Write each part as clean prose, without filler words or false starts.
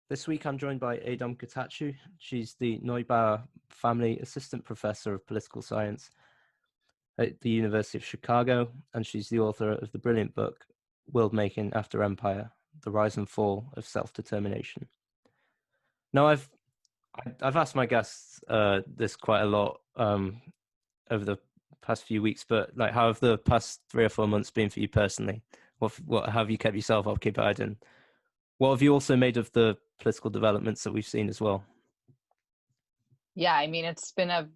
This week I'm joined by Adom Getachew. She's the Neubauer Family Assistant Professor of Political Science at the University of Chicago, and she's the author of the brilliant book, Worldmaking After Empire, The Rise and Fall of Self-Determination. Now, I've asked my guests this quite a lot over the past few weeks, but like, how have the past 3 or 4 months been for you personally? What have you kept yourself occupied in? What have you also made of the political developments that we've seen as well? Yeah, I mean, it's been a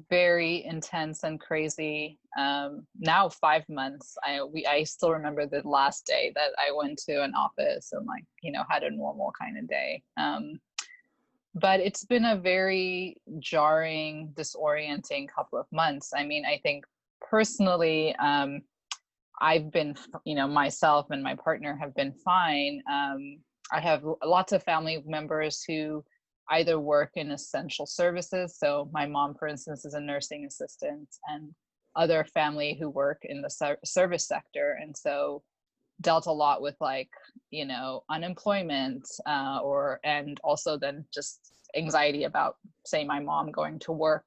very intense and crazy now 5 months. I still remember the last day that I went to an office and had a normal kind of day. But it's been a very jarring, disorienting couple of months. I mean, I think personally, I've been, myself and my partner have been fine. I have lots of family members who either work in essential services. So my mom, for instance, is a nursing assistant, and other family who work in the service sector. And so dealt a lot with unemployment and also then just anxiety about, say, my mom going to work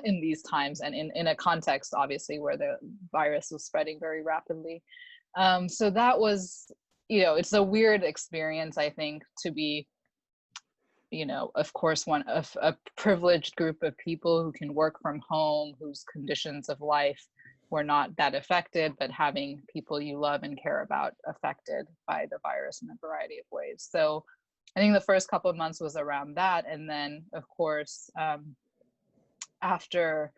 in these times, and in a context obviously where the virus was spreading very rapidly. So that was, it's a weird experience, I think, to be, of course, one of a privileged group of people who can work from home, whose conditions of life were not that affected, but having people you love and care about affected by the virus in a variety of ways. So I think the first couple of months was around that. And then, of course, after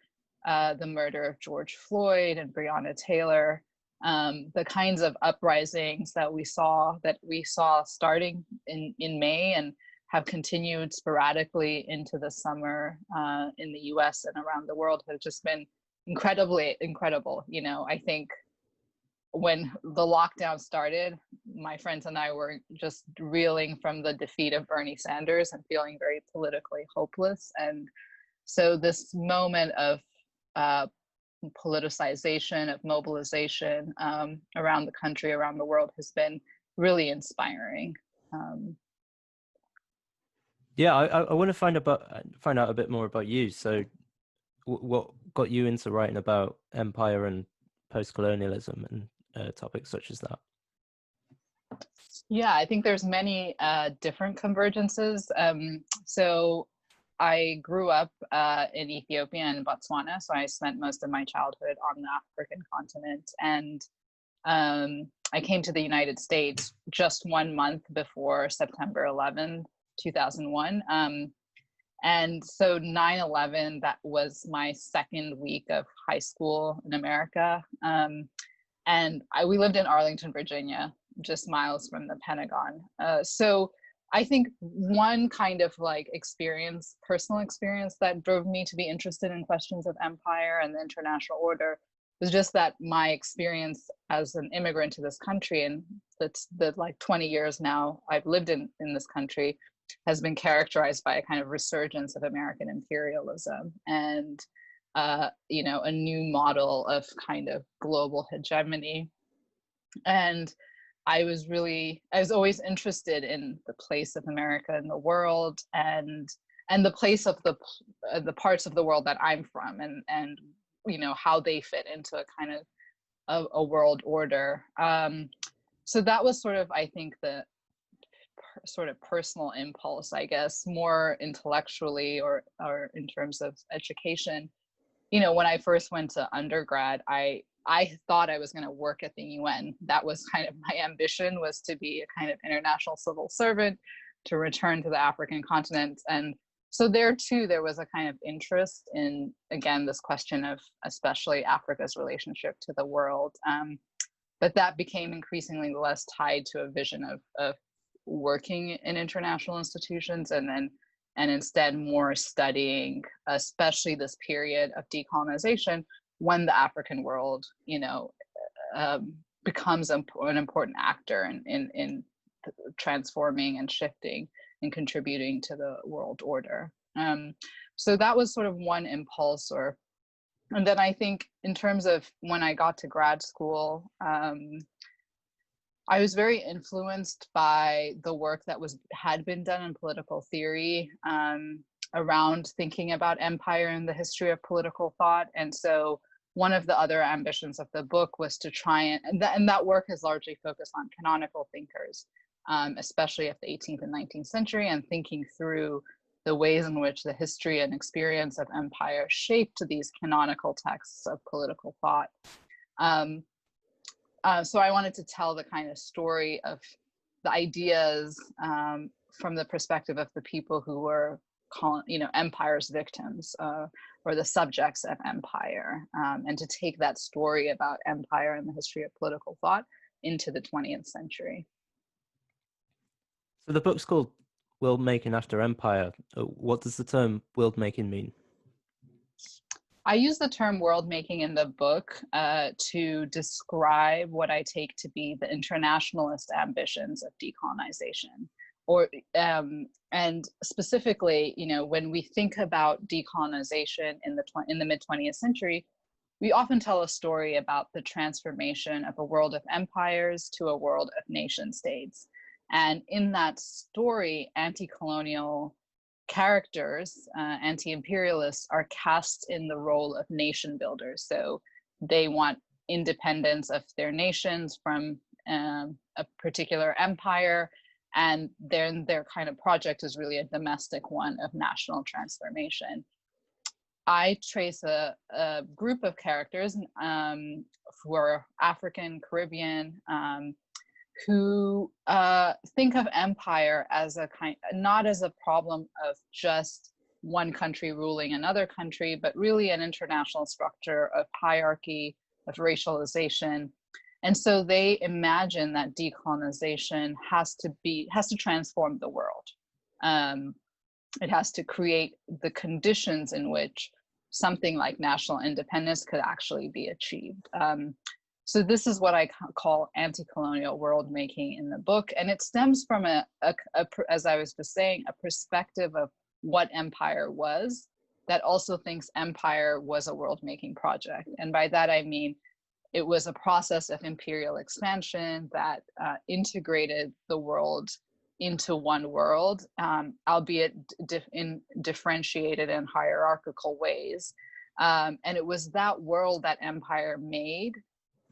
the murder of George Floyd and Breonna Taylor, the kinds of uprisings that we saw starting in May and have continued sporadically into the summer in the US and around the world have just been incredible. I think when the lockdown started, my friends and I were just reeling from the defeat of Bernie Sanders and feeling very politically hopeless. And so this moment of politicization, of mobilization around the country, around the world, has been really inspiring. Yeah, I want to find out a bit more about you. So what got you into writing about empire and post-colonialism and topics such as that? Yeah, I think there's many different convergences. So I grew up in Ethiopia and Botswana, so I spent most of my childhood on the African continent. And I came to the United States just 1 month before September 11, 2001. And so 9/11, that was my second week of high school in America. And we lived in Arlington, Virginia, just miles from the Pentagon. So I think one kind of personal experience that drove me to be interested in questions of empire and the international order was just that my experience as an immigrant to this country, and that's the 20 years now I've lived in this country, has been characterized by a kind of resurgence of American imperialism and a new model of kind of global hegemony. And I was always interested in the place of America in the world and the place of the parts of the world that I'm from, and how they fit into a kind of a world order. So that was sort of, I think, the sort of personal impulse, I guess, more intellectually or in terms of education. When I first went to undergrad, I thought I was going to work at the UN. That was kind of my ambition, was to be a kind of international civil servant, to return to the African continent. And so there too, there was a kind of interest in, again, this question of especially Africa's relationship to the world. But that became increasingly less tied to a vision of working in international institutions, and instead more studying, especially this period of decolonization, when the African world, becomes an important actor in transforming and shifting and contributing to the world order. So that was sort of one impulse. And then I think in terms of when I got to grad school, I was very influenced by the work that had been done in political theory around thinking about empire and the history of political thought. And so one of the other ambitions of the book was to try and that work is largely focused on canonical thinkers, especially of the 18th and 19th century, and thinking through the ways in which the history and experience of empire shaped these canonical texts of political thought. So I wanted to tell the kind of story of the ideas from the perspective of the people who were empire's victims or the subjects of empire, and to take that story about empire and the history of political thought into the 20th century. So the book's called Worldmaking After Empire. What does the term world-making mean? I use the term world making in the book to describe what I take to be the internationalist ambitions of decolonization. And specifically, when we think about decolonization in the mid 20th century, we often tell a story about the transformation of a world of empires to a world of nation states. And in that story, anti-colonial characters, anti-imperialists, are cast in the role of nation builders. So they want independence of their nations from a particular empire, and then their kind of project is really a domestic one of national transformation. I trace a group of characters who are African, Caribbean, who think of empire as not as a problem of just one country ruling another country, but really an international structure of hierarchy, of racialization. And so they imagine that decolonization has to transform the world. It has to create the conditions in which something like national independence could actually be achieved. So this is what I call anti-colonial world making in the book, and it stems from as I was just saying, a perspective of what empire was, that also thinks empire was a world making project. And by that I mean it was a process of imperial expansion that integrated the world into one world, albeit in differentiated and hierarchical ways. And it was that world that empire made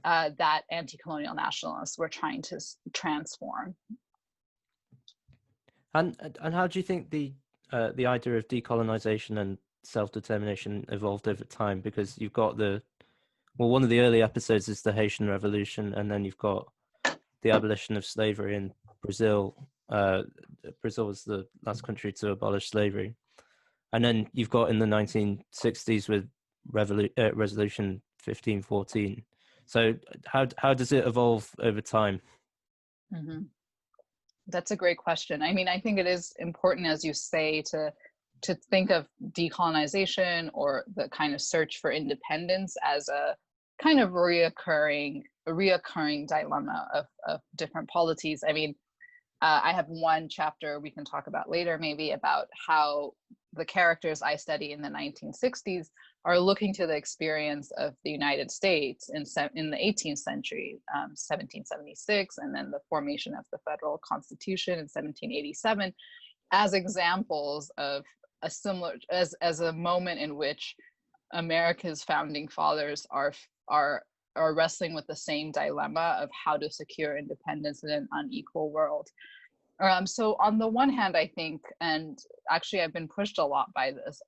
that anti-colonial nationalists were trying to transform. And how do you think the idea of decolonization and self-determination evolved over time? Because you've got one of the early episodes is the Haitian Revolution, and then you've got the abolition of slavery in Brazil. Brazil was the last country to abolish slavery. And then you've got in the 1960s with Resolution 1514. So how does it evolve over time? Mm-hmm. That's a great question. I mean, I think it is important, as you say, to think of decolonization or the kind of search for independence as a kind of reoccurring dilemma of different polities. I mean, I have one chapter we can talk about later, maybe, about how the characters I study in the 1960s are looking to the experience of the United States in the 18th century, 1776, and then the formation of the federal constitution in 1787, as examples of a similar, as a moment in which America's founding fathers are wrestling with the same dilemma of how to secure independence in an unequal world. So on the one hand, I think, and actually I've been pushed a lot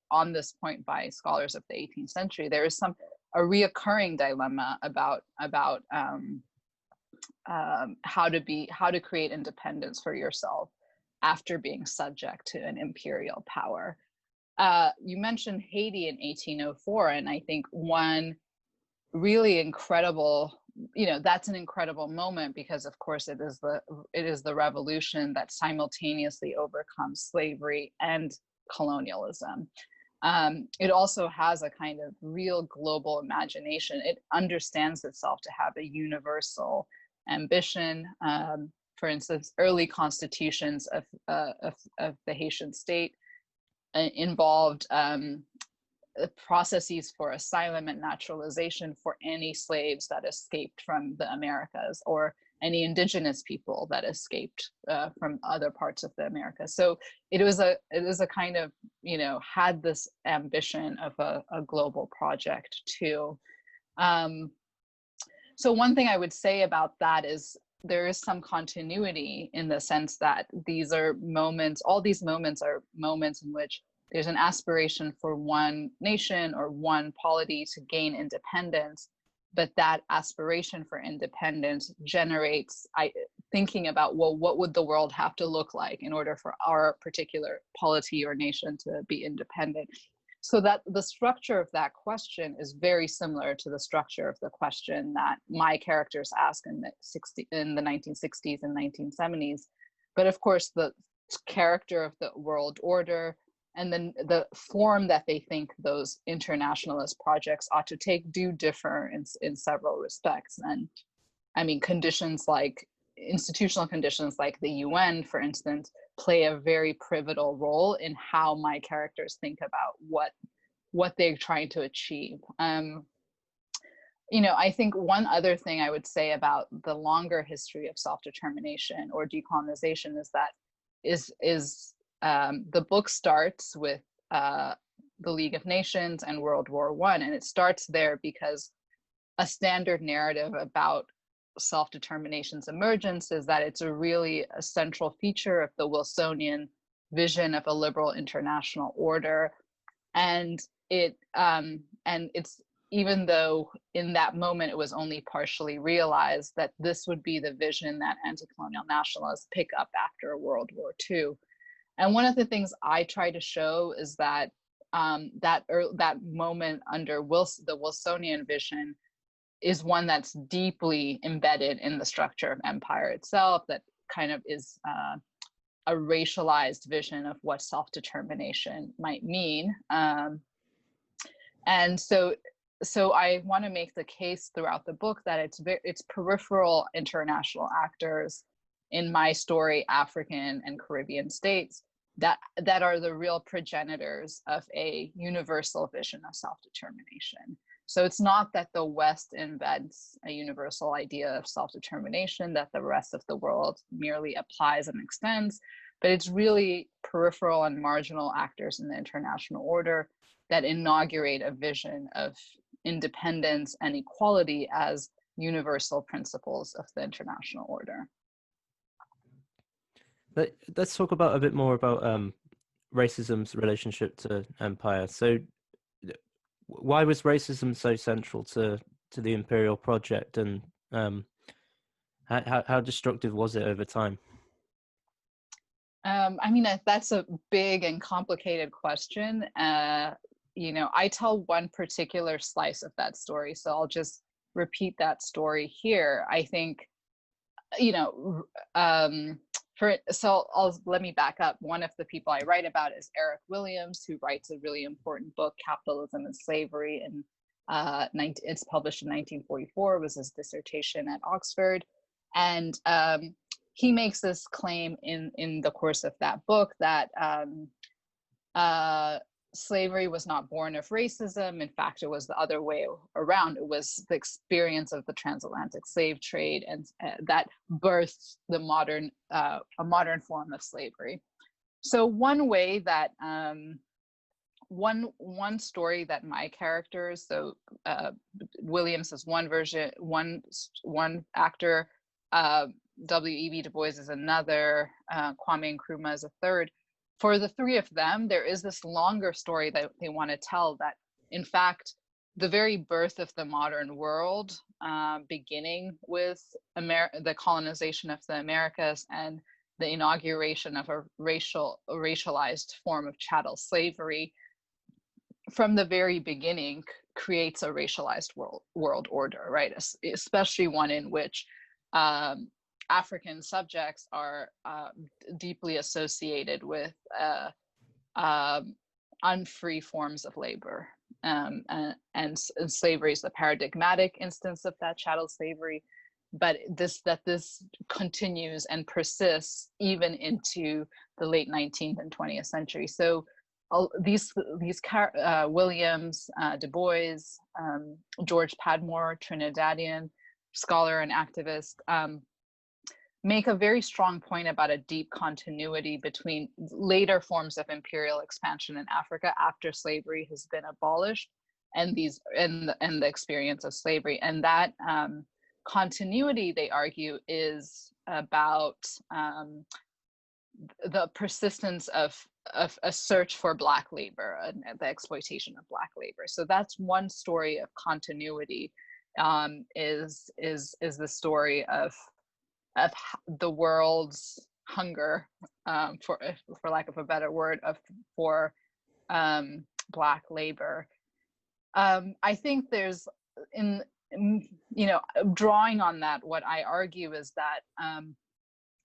on this point by scholars of the 18th century, there is a reoccurring dilemma about how to create independence for yourself after being subject to an imperial power. You mentioned Haiti in 1804, and I think one really incredible, that's an incredible moment because, of course, it is the revolution that simultaneously overcomes slavery and colonialism. It also has a kind of real global imagination. It understands itself to have a universal ambition. For instance, early constitutions of the Haitian state involved processes for asylum and naturalization for any slaves that escaped from the Americas, any indigenous people that escaped from other parts of the Americas. So it was a kind of, had this ambition of a global project too. So one thing I would say about that is there is some continuity in the sense that all these moments are moments in which there's an aspiration for one nation or one polity to gain independence, but that aspiration for independence generates thinking about, well, what would the world have to look like in order for our particular polity or nation to be independent? So that the structure of that question is very similar to the structure of the question that my characters ask in the 1960s and 1970s. But of course, the character of the world order and then the form that they think those internationalist projects ought to take do differ in several respects. And I mean, institutional conditions like the UN, for instance, play a very pivotal role in how my characters think about what they're trying to achieve. I think one other thing I would say about the longer history of self-determination or decolonization is that the book starts with the League of Nations and World War I, and it starts there because a standard narrative about self-determination's emergence is that it's a central feature of the Wilsonian vision of a liberal international order, and it's even though in that moment it was only partially realized that this would be the vision that anti-colonial nationalists pick up after World War II. And one of the things I try to show is that that moment under the Wilsonian vision is one that's deeply embedded in the structure of empire itself, that kind of is a racialized vision of what self-determination might mean. And so I want to make the case throughout the book that it's peripheral international actors, in my story, African and Caribbean states, that are the real progenitors of a universal vision of self-determination. So it's not that the West embeds a universal idea of self-determination that the rest of the world merely applies and extends, but it's really peripheral and marginal actors in the international order that inaugurate a vision of independence and equality as universal principles of the international order. Let's talk a bit more about racism's relationship to empire. So why was racism so central to the imperial project, and how destructive was it over time? I mean, that's a big and complicated question. I tell one particular slice of that story, so I'll just repeat that story here. I think, let me back up. One of the people I write about is Eric Williams, who writes a really important book, Capitalism and Slavery, and it's published in 1944, was his dissertation at Oxford. And he makes this claim in the course of that book that slavery was not born of racism. In fact, it was the other way around. It was the experience of the transatlantic slave trade, and that birthed a modern form of slavery. So one way that one story that my characters, so Williams is one version, one actor, W.E.B. Du Bois is another, Kwame Nkrumah is a third. For the three of them, there is this longer story that they want to tell, that in fact, the very birth of the modern world, beginning with the colonization of the Americas and the inauguration of a racialized form of chattel slavery, from the very beginning creates a racialized world order, right? Especially one in which African subjects are deeply associated with unfree forms of labor. And slavery is the paradigmatic instance of that chattel slavery, but this continues and persists even into the late 19th and 20th century. So these Williams, Du Bois, George Padmore, Trinidadian scholar and activist, make a very strong point about a deep continuity between later forms of imperial expansion in Africa after slavery has been abolished and the experience of slavery. And that continuity, they argue, is about the persistence of a search for Black labor and the exploitation of Black labor. So that's one story of continuity, is the story of the world's hunger, for lack of a better word, for Black labor. I think there's, drawing on that, what I argue is that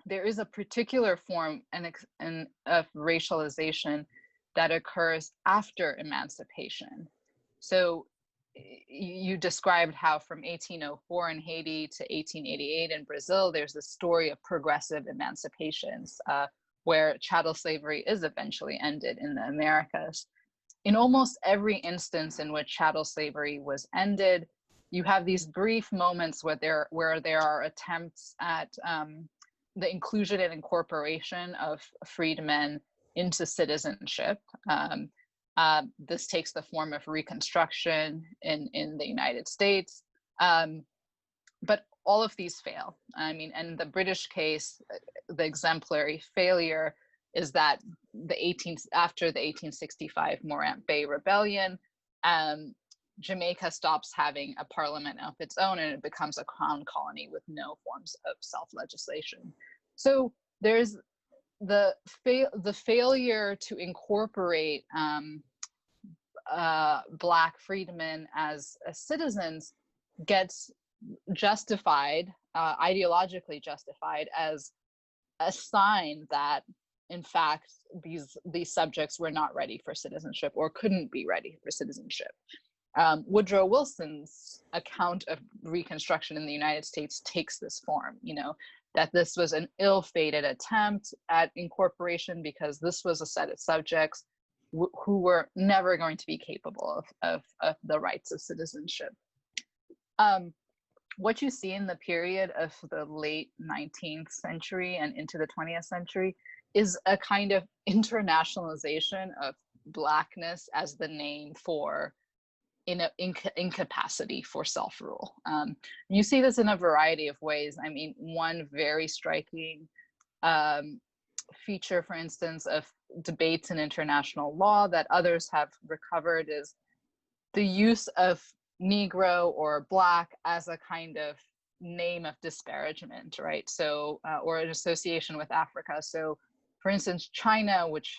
there is a particular form of racialization that occurs after emancipation. So you described how from 1804 in Haiti to 1888 in Brazil, there's a story of progressive emancipations where chattel slavery is eventually ended in the Americas. In almost every instance in which chattel slavery was ended, you have these brief moments where there are attempts at the inclusion and incorporation of freedmen into citizenship. This takes the form of Reconstruction in the United States, but all of these fail. I mean, and the British case, the exemplary failure is that after the 1865 Morant Bay Rebellion, Jamaica stops having a parliament of its own, and it becomes a crown colony with no forms of self-legislation. So there's the failure to incorporate Black freedmen as citizens gets justified, ideologically justified, as a sign that, in fact, these subjects were not ready for citizenship or couldn't be ready for citizenship. Woodrow Wilson's account of Reconstruction in the United States takes this form, that this was an ill-fated attempt at incorporation because this was a set of subjects who were never going to be capable of the rights of citizenship. What you see in the period of the late 19th century and into the 20th century is a kind of internationalization of Blackness as the name for incapacity for self-rule. You see this in a variety of ways. I mean, one very striking feature, for instance, of debates in international law that others have recovered is the use of Negro or Black as a kind of name of disparagement, right? So, or an association with Africa. So, for instance, China, which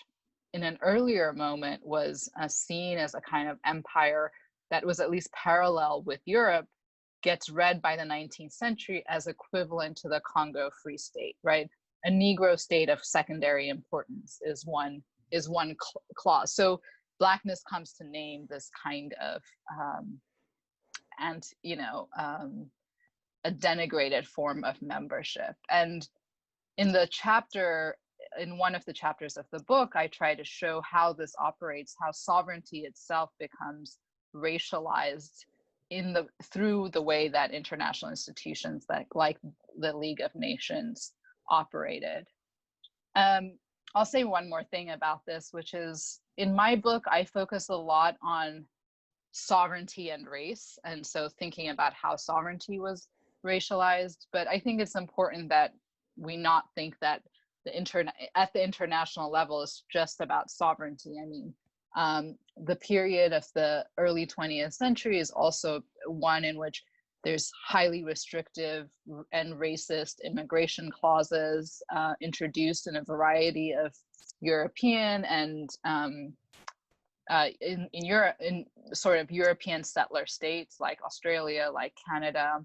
in an earlier moment was seen as a kind of empire that was at least parallel with Europe, gets read by the 19th century as equivalent to the Congo Free State, right? A Negro state of secondary importance is one clause. So Blackness comes to name this kind of, a denigrated form of membership. And in one of the chapters of the book, I try to show how this operates, how sovereignty itself becomes racialized through the way that international institutions like the League of Nations operated. I'll say one more thing about this, which is in my book, I focus a lot on sovereignty and race. And so thinking about how sovereignty was racialized, but I think it's important that we not think that at the international level is just about sovereignty. I mean, the period of the early 20th century is also one in which there's highly restrictive and racist immigration clauses introduced in a variety of European and in sort of European settler states like Australia, like Canada,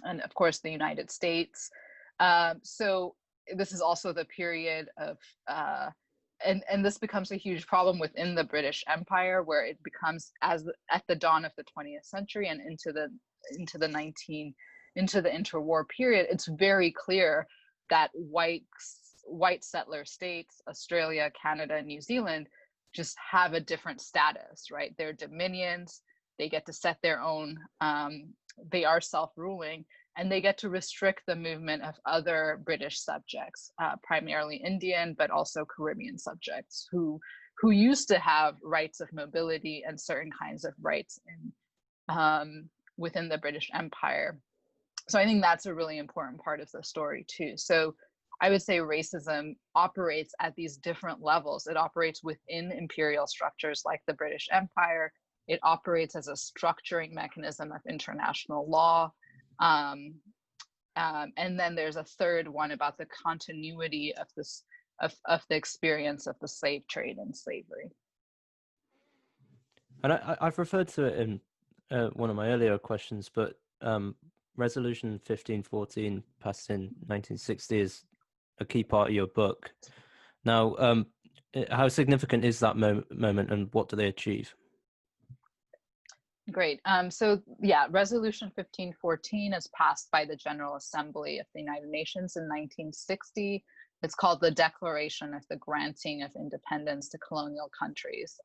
and of course the United States. So this is also the period of and this becomes a huge problem within the British Empire, where it becomes at the dawn of the 20th century and into the interwar period, it's very clear that white settler states, Australia, Canada, and New Zealand, just have a different status, right? They're dominions, they get to set their own, they are self-ruling, and they get to restrict the movement of other British subjects, primarily Indian, but also Caribbean subjects who used to have rights of mobility and certain kinds of rights within the British Empire. So I think that's a really important part of the story too. So I would say racism operates at these different levels. It operates within imperial structures like the British Empire. It operates as a structuring mechanism of international law. And then there's a third one about the continuity of this of the experience of the slave trade and slavery. And I've referred to it in one of my earlier questions, but Resolution 1514, passed in 1960, is a key part of your book. Now, how significant is that moment, and what do they achieve? Great. So yeah, Resolution 1514 is passed by the General Assembly of the United Nations in 1960. It's called the Declaration of the Granting of Independence to Colonial Countries.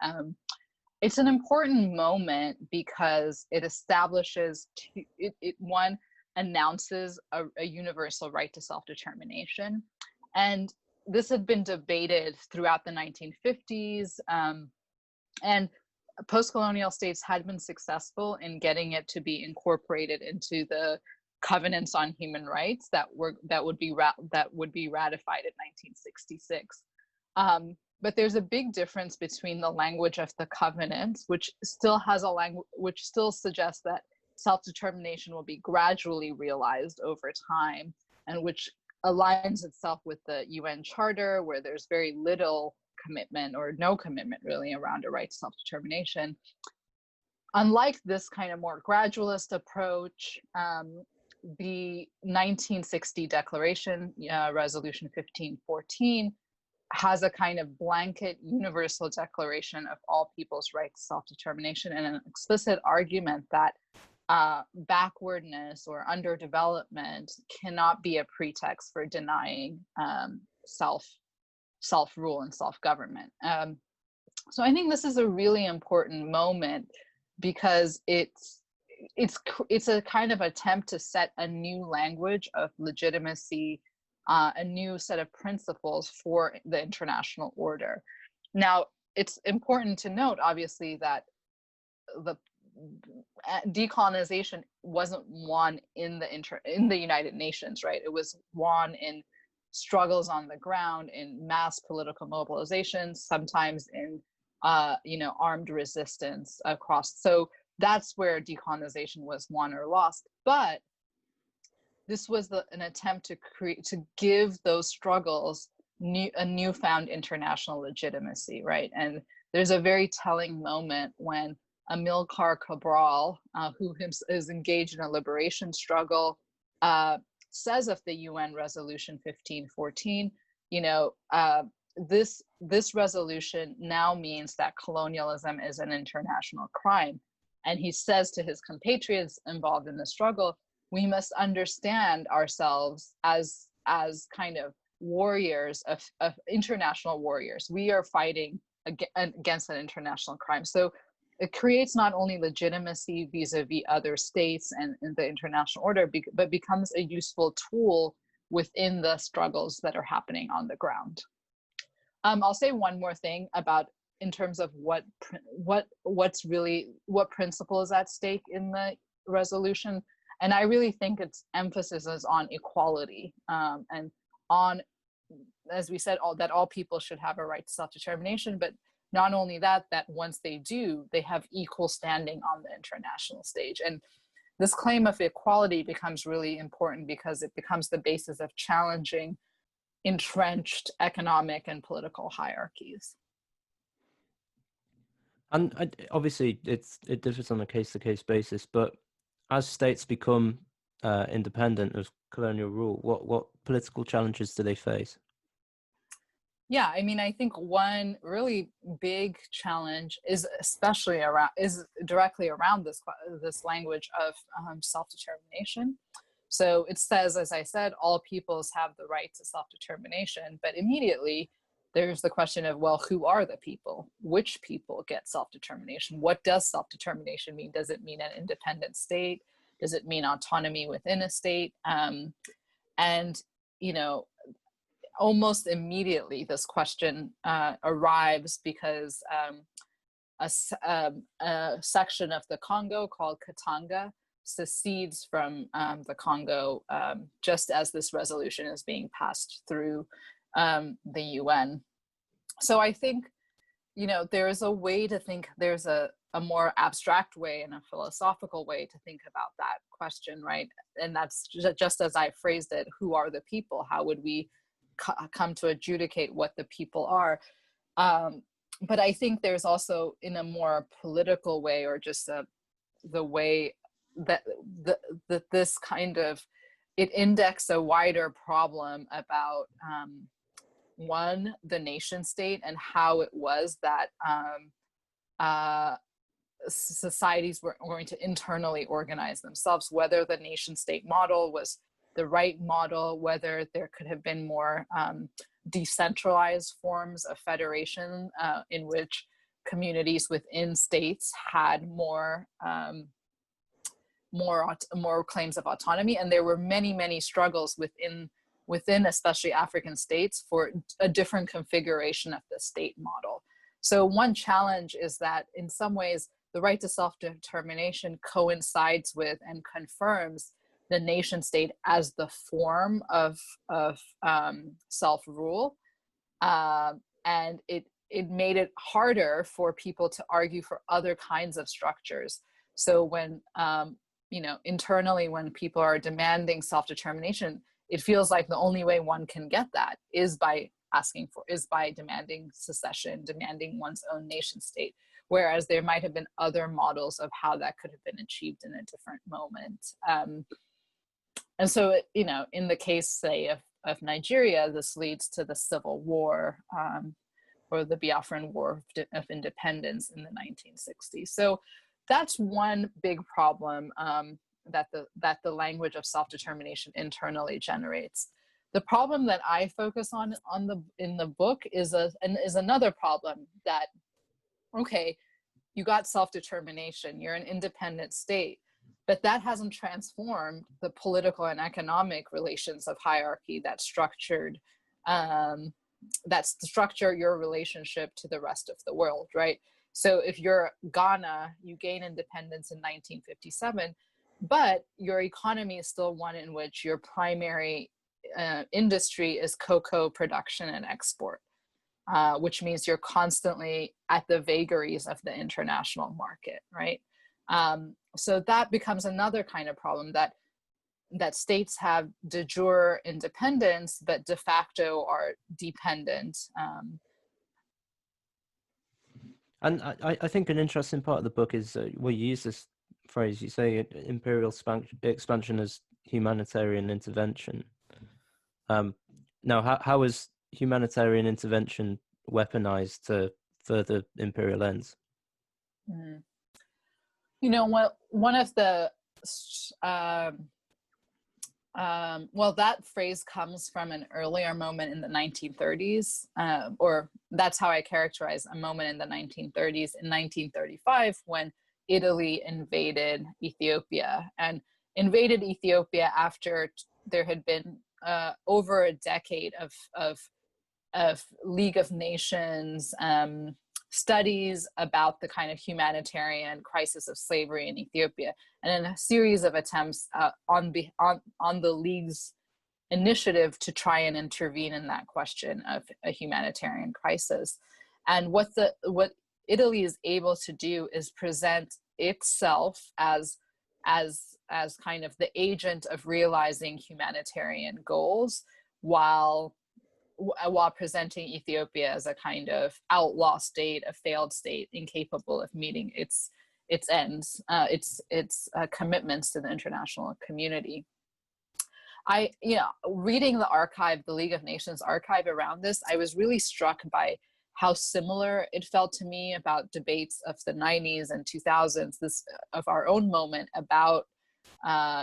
It's an important moment because it establishes, one, announces a universal right to self-determination. And this had been debated throughout the 1950s, and post-colonial states had been successful in getting it to be incorporated into the covenants on human rights that would be ratified in 1966. But there's a big difference between the language of the covenants, which still has a language which still suggests that self-determination will be gradually realized over time, and which aligns itself with the UN Charter, where there's very little commitment or no commitment really around a right to self-determination. Unlike this kind of more gradualist approach, the 1960 declaration, Resolution 1514, has a kind of blanket universal declaration of all people's right to self-determination, and an explicit argument that backwardness or underdevelopment cannot be a pretext for denying self-rule and self-government. So I think this is a really important moment because it's a kind of attempt to set a new language of legitimacy, a new set of principles for the international order. Now, it's important to note, obviously, that the decolonization wasn't won in the United Nations, right? It was won in struggles on the ground, in mass political mobilizations, sometimes in armed resistance across. So that's where decolonization was won or lost. But this was an attempt to give those struggles a newfound international legitimacy, right? And there's a very telling moment when Amilcar Cabral, who is engaged in a liberation struggle, says of the UN Resolution 1514, this resolution now means that colonialism is an international crime. And he says to his compatriots involved in the struggle, we must understand ourselves as kind of warriors of international warriors. We are fighting against an international crime. So it creates not only legitimacy vis-a-vis other states and the international order, but becomes a useful tool within the struggles that are happening on the ground. I'll say one more thing about in terms of what principle is at stake in the resolution. And I really think its emphasis is on equality, and on, as we said, that all people should have a right to self-determination, but not only that once they do, they have equal standing on the international stage. And this claim of equality becomes really important because it becomes the basis of challenging entrenched economic and political hierarchies. And obviously it differs on a case-to-case basis, but as states become independent of colonial rule, what political challenges do they face? Yeah, I mean, I think one really big challenge is directly around this language of self-determination. So it says, as I said, all peoples have the right to self-determination, but immediately there's the question of, well, who are the people? Which people get self-determination? What does self-determination mean? Does it mean an independent state? Does it mean autonomy within a state? And, almost immediately this question arrives because a section of the Congo called Katanga secedes from the Congo just as this resolution is being passed through the UN. So I think, there is a way to think, there's a more abstract way and a philosophical way to think about that question, right? And that's just as I phrased it, who are the people? How would we come to adjudicate what the people are? But I think there's also, in a more political way, or just the way that this kind of, it indexes a wider problem about one, the nation state, and how it was that societies were going to internally organize themselves, whether the nation state model was the right model, whether there could have been more decentralized forms of federation in which communities within states had more claims of autonomy. And there were many struggles within especially African states for a different configuration of the state model. So one challenge is that in some ways the right to self-determination coincides with and confirms the nation state as the form of self-rule, and it made it harder for people to argue for other kinds of structures. So when internally, when people are demanding self-determination, it feels like the only way one can get that is by demanding secession, demanding one's own nation state. Whereas there might have been other models of how that could have been achieved in a different moment. And so, in the case, say, of Nigeria, this leads to the Civil War, or the Biafran War of Independence in the 1960s. So that's one big problem that the language of self-determination internally generates. The problem that I focus on in the book is another problem that, okay, you got self-determination, you're an independent state, but that hasn't transformed the political and economic relations of hierarchy that structure your relationship to the rest of the world, right? So if you're Ghana, you gain independence in 1957, but your economy is still one in which your primary industry is cocoa production and export, which means you're constantly at the vagaries of the international market, right? So that becomes another kind of problem, that states have de jure independence, but de facto are dependent. And I think an interesting part of the book is you use this phrase, you say imperial expansion as humanitarian intervention. Now, how is humanitarian intervention weaponized to further imperial ends? One of the that phrase comes from an earlier moment in the 1930s, or that's how I characterize a moment in the 1930s, in 1935, when Italy invaded Ethiopia, and invaded Ethiopia after there had been over a decade of League of Nations studies about the kind of humanitarian crisis of slavery in Ethiopia, and in a series of attempts on the League's initiative to try and intervene in that question of a humanitarian crisis. And what Italy is able to do is present itself as kind of the agent of realizing humanitarian goals, while presenting Ethiopia as a kind of outlaw state, a failed state, incapable of meeting its ends, its commitments to the international community. Reading the archive, the League of Nations archive around this, I was really struck by how similar it felt to me about debates of the 90s and 2000s, of our own moment about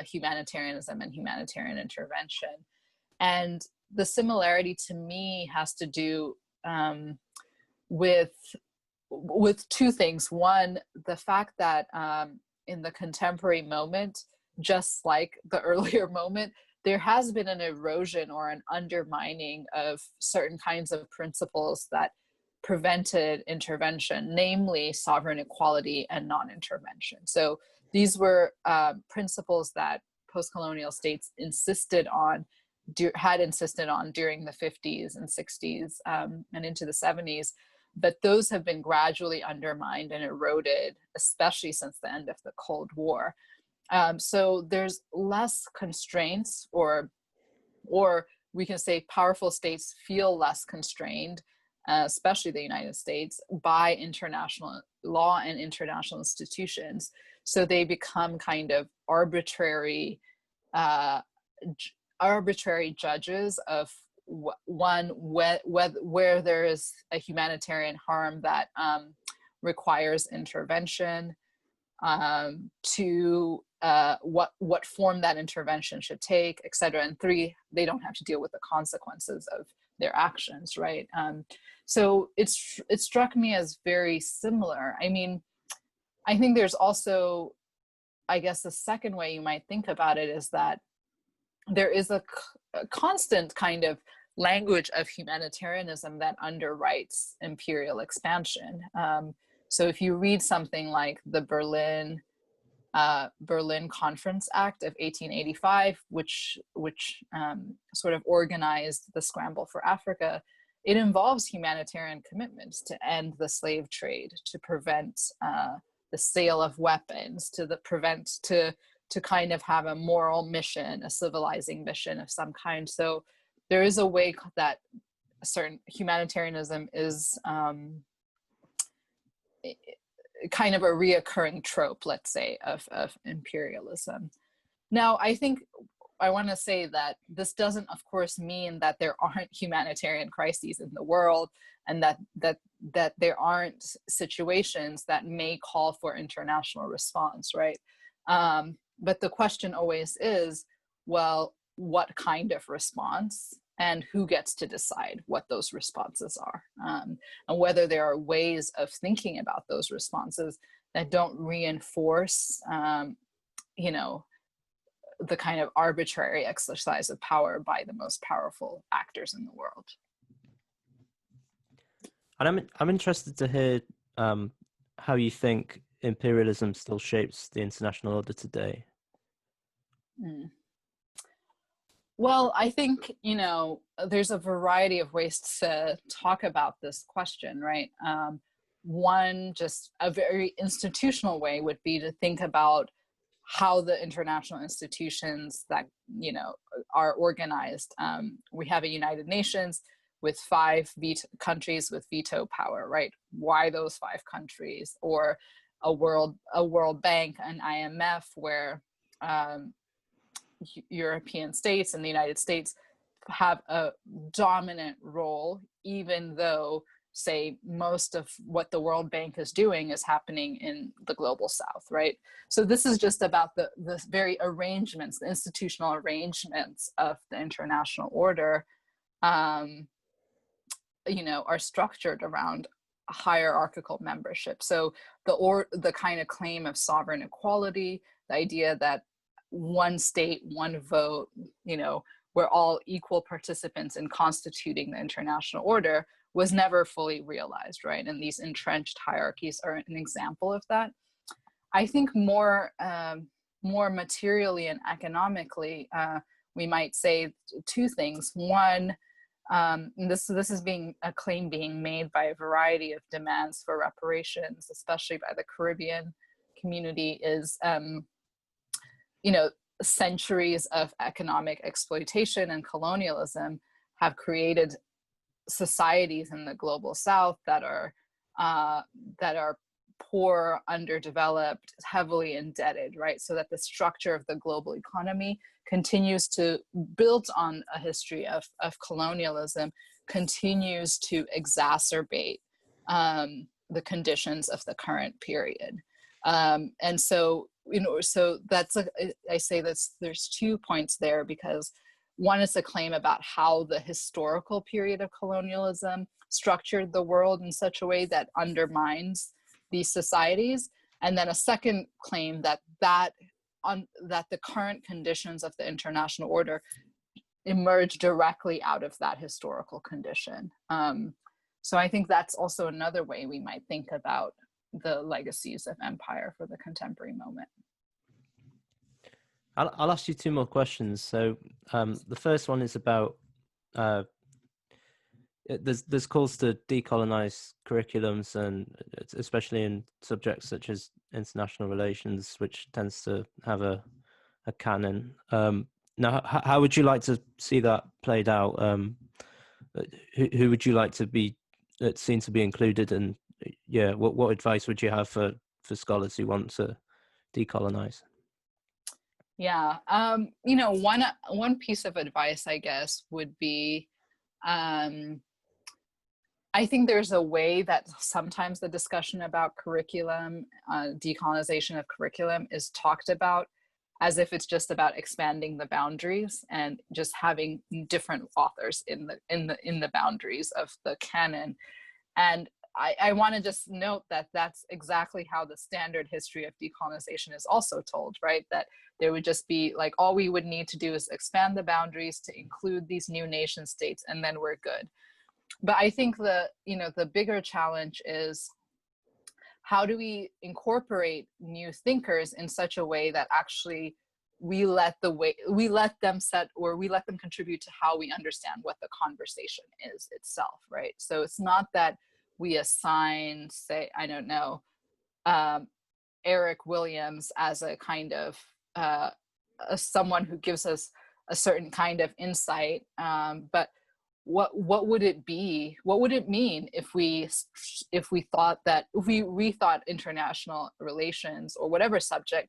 humanitarianism and humanitarian intervention. And the similarity to me has to do with two things. One, the fact that in the contemporary moment, just like the earlier moment, there has been an erosion or an undermining of certain kinds of principles that prevented intervention, namely sovereign equality and non-intervention. So these were principles that post-colonial states had insisted on during the 50s and 60s and into the 70s, but those have been gradually undermined and eroded, especially since the end of the Cold War. So there's less constraints, or we can say powerful states feel less constrained, especially the United States, by international law and international institutions. So they become kind of arbitrary judges of where there is a humanitarian harm that requires intervention, to what form that intervention should take, et cetera. And 3, they don't have to deal with the consequences of their actions, right? So it struck me as very similar. I mean, I think there's also, I guess the second way you might think about it is that there is a constant kind of language of humanitarianism that underwrites imperial expansion. So if you read something like the Berlin Conference Act of 1885, which sort of organized the scramble for Africa, it involves humanitarian commitments to end the slave trade, to prevent the sale of weapons, to kind of have a moral mission, a civilizing mission of some kind. So there is a way that certain humanitarianism is kind of a reoccurring trope, let's say, of imperialism. Now, I think I want to say that this doesn't, of course, mean that there aren't humanitarian crises in the world, and that there aren't situations that may call for international response, right? But the question always is, well, what kind of response, and who gets to decide what those responses are, and whether there are ways of thinking about those responses that don't reinforce, the kind of arbitrary exercise of power by the most powerful actors in the world. And I'm interested to hear how you think imperialism still shapes the international order today. Well, I think, there's a variety of ways to talk about this question, right? One, just a very institutional way would be to think about how the international institutions that, are organized. We have a United Nations with 5 countries with veto power, right? Why those 5 countries? Or a World Bank, an IMF, where European states and the United States have a dominant role, even though, say, most of what the World Bank is doing is happening in the global South, right? So this is just about the very arrangements, the institutional arrangements of the international order, are structured around hierarchical membership. So the kind of claim of sovereign equality, the idea that one state, one vote, we're all equal participants in constituting the international order, was never fully realized, right? And these entrenched hierarchies are an example of that. I think more materially and economically, we might say 2 things. One, this is a claim being made by a variety of demands for reparations, especially by the Caribbean community, is centuries of economic exploitation and colonialism have created societies in the global South that are poor, underdeveloped, heavily indebted, right? So that the structure of the global economy continues to build on a history of colonialism, continues to exacerbate the conditions of the current period. And so, so that's, I say there's 2 points there, because one is a claim about how the historical period of colonialism structured the world in such a way that undermines these societies. And then a second claim that the current conditions of the international order emerge directly out of that historical condition. So I think that's also another way we might think about the legacies of empire for the contemporary moment. I'll ask you two more questions. So the first one is about there's calls to decolonize curriculums, and especially in subjects such as international relations, which tends to have a canon. Now, how would you like to see that played out? Who would you like to be seen to be included? And yeah, what advice would you have for scholars who want to decolonize? Yeah, one piece of advice, I guess, would be, I think there's a way that sometimes the discussion about curriculum, decolonization of curriculum, is talked about as if it's just about expanding the boundaries and just having different authors in the boundaries of the canon. And I want to just note that that's exactly how the standard history of decolonization is also told, right? That there would just be like, all we would need to do is expand the boundaries to include these new nation states, and then we're good. But I think the bigger challenge is, how do we incorporate new thinkers in such a way that actually we let them contribute to how we understand what the conversation is itself, right? So it's not that we assign, say, I don't know, Eric Williams as a kind of someone who gives us a certain kind of insight, but what would it be? What would it mean if we rethought international relations or whatever subject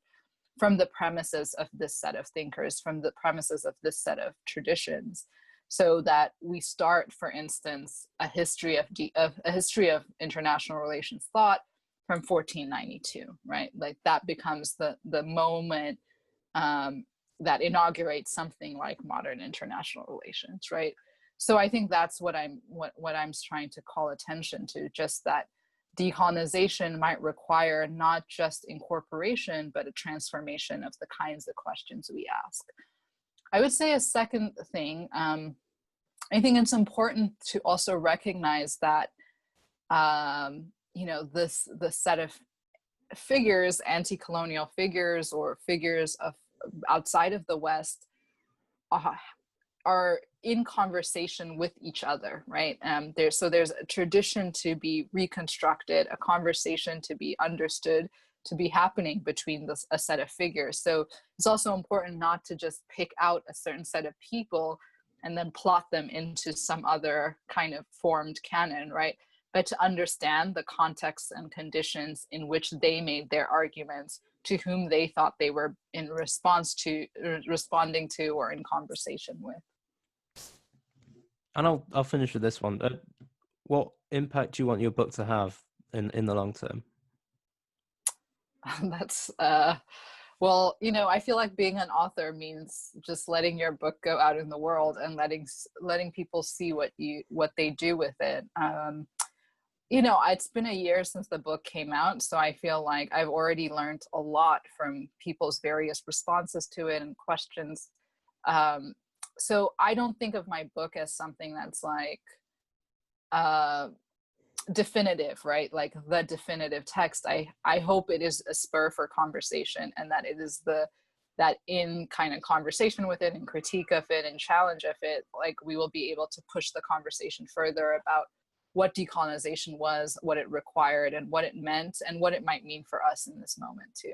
from the premises of this set of thinkers, from the premises of this set of traditions, so that we start, for instance, a history of international relations thought from 1492, right? Like that becomes the moment that inaugurates something like modern international relations, right? So I think that's what I'm trying to call attention to, just that decolonization might require not just incorporation, but a transformation of the kinds of questions we ask. I would say a second thing, I think it's important to also recognize that, the set of figures, anti-colonial figures or figures of outside of the West, are in conversation with each other, right? There's a tradition to be reconstructed, a conversation to be understood, to be happening between a set of figures. So it's also important not to just pick out a certain set of people and then plot them into some other kind of formed canon, right? But to understand the contexts and conditions in which they made their arguments, to whom they thought they were responding to or in conversation with. And I'll finish with this one. What impact do you want your book to have in the long term? That's well, I feel like being an author means just letting your book go out in the world and letting people see what they do with it. It's been a year since the book came out, so I feel like I've already learned a lot from people's various responses to it and questions. So I don't think of my book as something that's like definitive, right? Like the definitive text. I hope it is a spur for conversation, and that it is that in kind of conversation with it and critique of it and challenge of it, like we will be able to push the conversation further about what decolonization was, what it required, and what it meant, and what it might mean for us in this moment too.